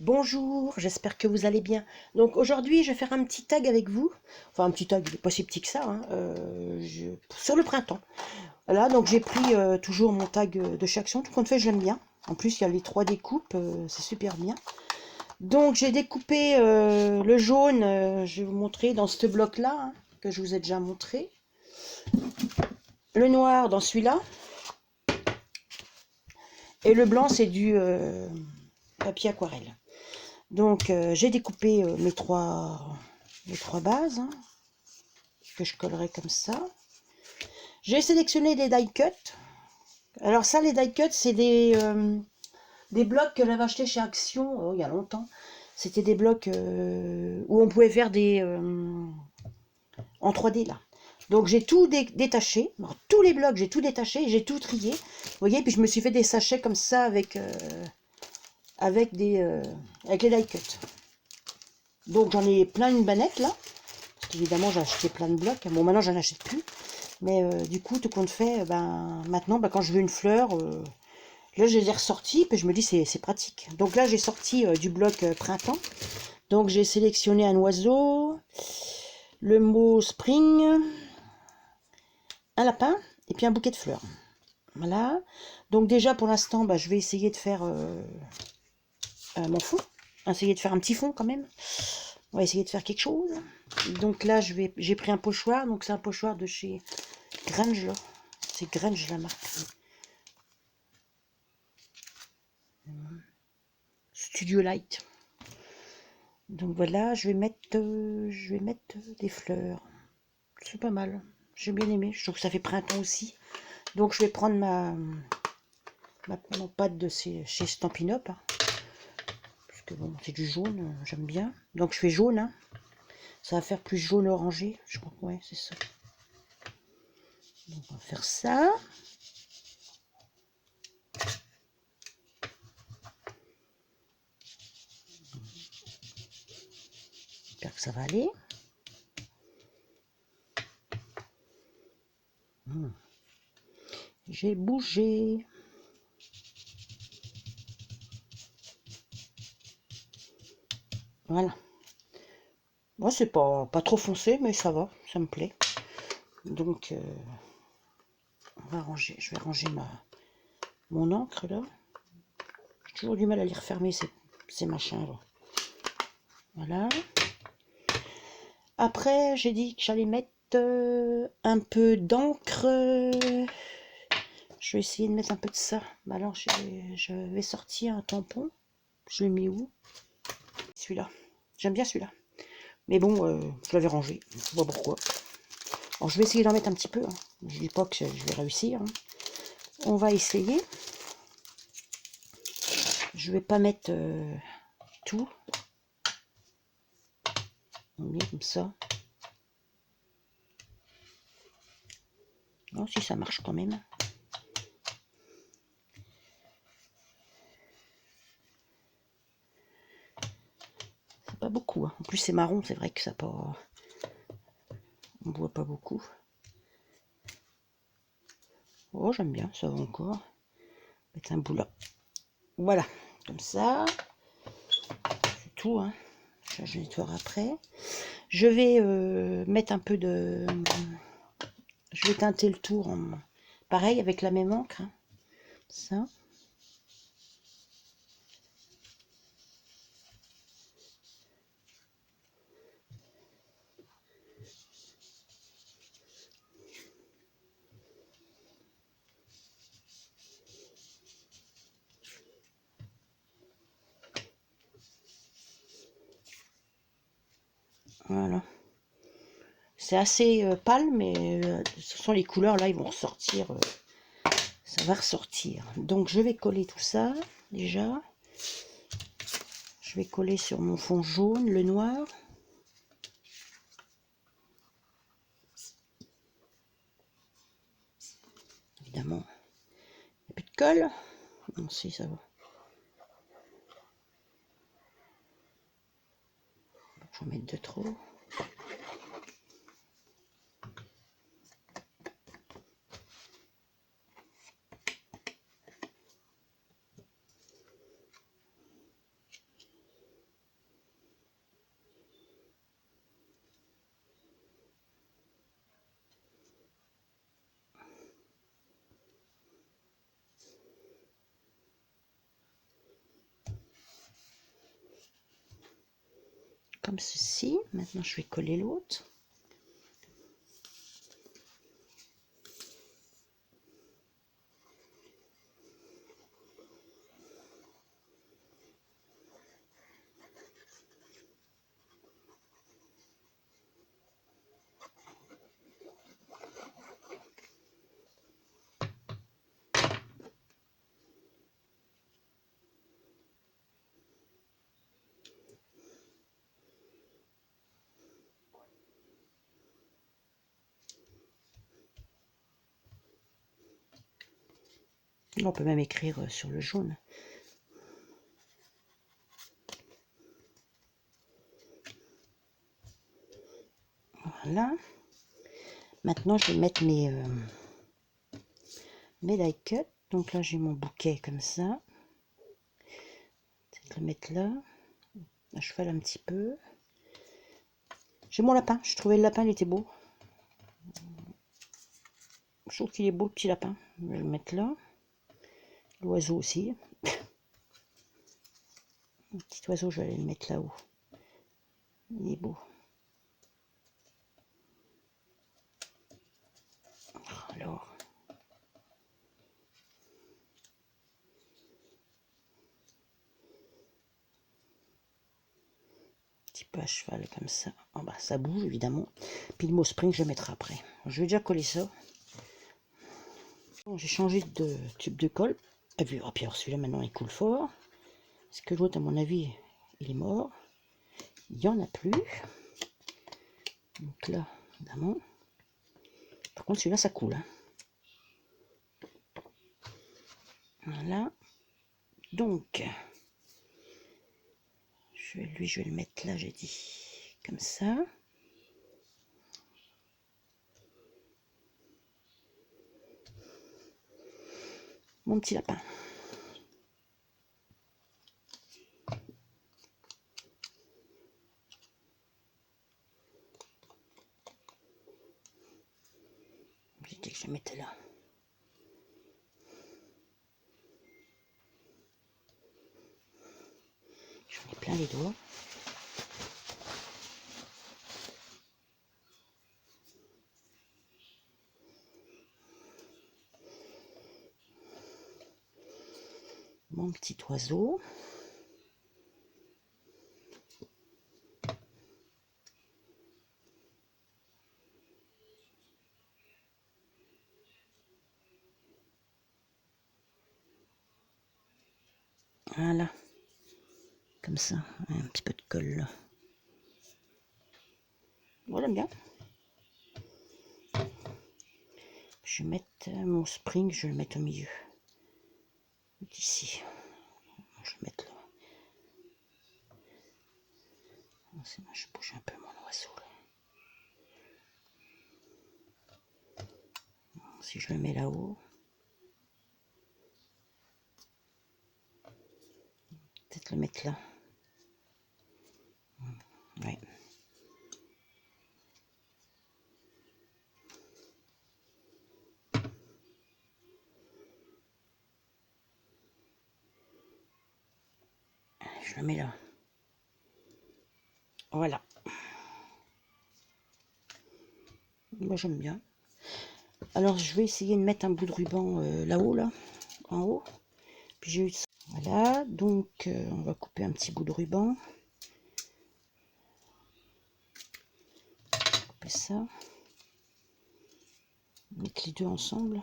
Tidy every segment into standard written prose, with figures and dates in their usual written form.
Bonjour, j'espère que vous allez bien. Donc aujourd'hui, je vais faire un petit tag avec vous. Enfin, un petit tag, il n'est pas si petit que ça, hein, sur le printemps. Voilà, donc j'ai pris toujours mon tag de chaque son. Tout compte fait, j'aime bien. En plus, il y a les 3 découpes, c'est super bien. Donc j'ai découpé le jaune, je vais vous montrer dans ce bloc-là, hein, que je vous ai déjà montré. Le noir dans celui-là. Et le blanc, c'est du papier aquarelle. Donc j'ai découpé mes trois bases, hein, que je collerai comme ça. J'ai sélectionné des die cuts. Alors ça, les die cuts, c'est des blocs que j'avais achetés chez Action il y a longtemps. C'était des blocs où on pouvait faire des en 3D là. Donc j'ai tout détaché. Alors, tous les blocs, j'ai tout détaché, j'ai tout trié. Vous voyez, puis je me suis fait des sachets comme ça avec avec les die cuts. Donc j'en ai plein une banette là. Évidemment, j'ai acheté plein de blocs. Bon, maintenant, j'en achète plus. Mais du coup, tout compte fait, maintenant, quand je veux une fleur, là, je les ai ressortis. Puis je me dis, c'est pratique. Donc là, j'ai sorti du bloc printemps. Donc, j'ai sélectionné un oiseau, le mot spring, un lapin et puis un bouquet de fleurs. Voilà. Donc déjà, pour l'instant, je vais essayer de faire mon fond. Essayer de faire un petit fond quand même. On va essayer de faire quelque chose. Donc là, j'ai pris un pochoir. Donc c'est un pochoir de chez Grange. C'est Grange la marque. Studio Light. Donc voilà, je vais mettre des fleurs. C'est pas mal. J'ai bien aimé. Je trouve que ça fait printemps aussi. Donc je vais prendre mon pâte de chez Stampin' Up. Hein, parce que bon, c'est du jaune, j'aime bien. Donc je fais jaune. Hein. Ça va faire plus jaune orangé. Je crois que ouais, c'est ça. Donc on va faire ça. J'espère que ça va aller. J'ai bougé. Voilà. Moi, c'est pas trop foncé, mais ça va, ça me plaît. Donc, on va ranger. Je vais ranger mon encre là. J'ai toujours du mal à les refermer ces machins là. Voilà. Après, j'ai dit que j'allais mettre un peu d'encre. Je vais essayer de mettre un peu de ça. Alors, je vais sortir un tampon. Je l'ai mis où? Celui-là. J'aime bien celui-là. Mais bon, je l'avais rangé. Je sais pas pourquoi. Alors, je vais essayer d'en mettre un petit peu. Hein. Je dis pas que je vais réussir. Hein. On va essayer. Je vais pas mettre tout. On met comme ça. Non, si ça marche quand même. C'est pas beaucoup. Hein. En plus, c'est marron. C'est vrai que ça pas. On voit pas beaucoup. Oh, j'aime bien. Ça va encore. Mettre un bout là. Voilà. Comme ça. C'est tout. Hein. Je nettoierai après. Je vais mettre un peu de... Je vais teinter le tour pareil avec la même encre. Hein. Ça. Voilà. C'est assez pâle, mais ce sont les couleurs là, ils vont ressortir. Ça va ressortir. Donc je vais coller tout ça déjà. Je vais coller sur mon fond jaune, le noir. Évidemment, il n'y a plus de colle. Non, si, ça va. Je vais en mettre de trop. comme ceci. Maintenant, je vais coller l'autre. On peut même écrire sur le jaune. Voilà. Maintenant, je vais mettre mes die cut. Donc là, j'ai mon bouquet comme ça. Peut-être le mettre là, à cheval un petit peu. J'ai mon lapin. Je trouvais le lapin, il était beau. Je trouve qu'il est beau, le petit lapin. Je vais le mettre là. L'oiseau aussi. Le petit oiseau, je vais aller le mettre là-haut. Il est beau. Alors. Un petit peu à cheval comme ça. En bas, ça bouge évidemment. Puis le mot spring, je le mettrai après. Je vais déjà coller ça. Bon, j'ai changé de tube de colle. Et puis, alors celui-là maintenant il coule fort. Parce que l'autre, à mon avis, il est mort. Il n'y en a plus. Donc là, évidemment. Par contre, celui-là, ça coule. Hein. Voilà. Donc, je vais le mettre là, j'ai dit. Comme ça. Mon petit lapin. J'ai dit que je le mettais là. J'en ai plein les doigts. Mon petit oiseau. Voilà. Comme ça. Un petit peu de colle là. Voilà bien. Je vais mettre mon spring, je vais le mettre au milieu. Ici. Je vais mettre là. Je bouge un peu mon oiseau là. Si je le mets là-haut. Peut-être le mettre là. Ouais. Je le mets là. Voilà. Moi j'aime bien. Alors je vais essayer de mettre un bout de ruban là-haut, là, en haut. Puis j'ai eu ça. Voilà, donc on va couper un petit bout de ruban. Couper ça. Mettre les deux ensemble.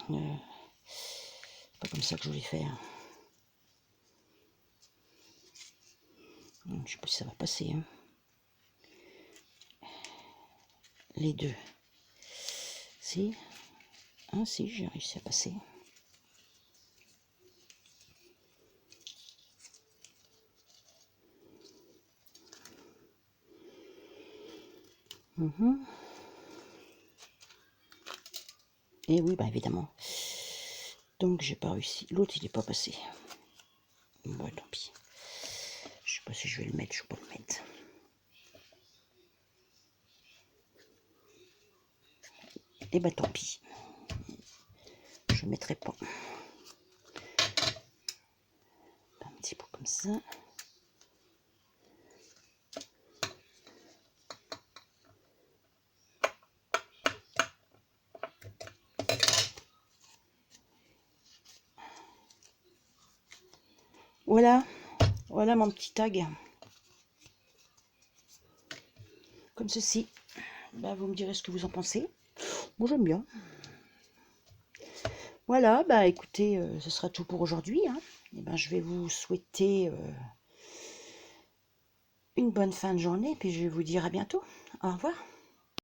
C'est pas comme ça que je voulais faire. Je sais pas si ça va passer. Hein. Les deux. Si. Ah si, j'ai réussi à passer. Et oui, bah évidemment. Donc j'ai pas réussi. L'autre il est pas passé. Bon, tant pis. Je sais pas si je vais le mettre, je vais pas le mettre. Et bah tant pis. Je ne mettrai pas. Un petit peu comme comme ça. Voilà, voilà mon petit tag. Comme ceci. Bah, vous me direz ce que vous en pensez. Moi, j'aime bien. Voilà, bah écoutez, ce sera tout pour aujourd'hui. Hein. Et ben, je vais vous souhaiter une bonne fin de journée, puis je vais vous dire à bientôt. Au revoir.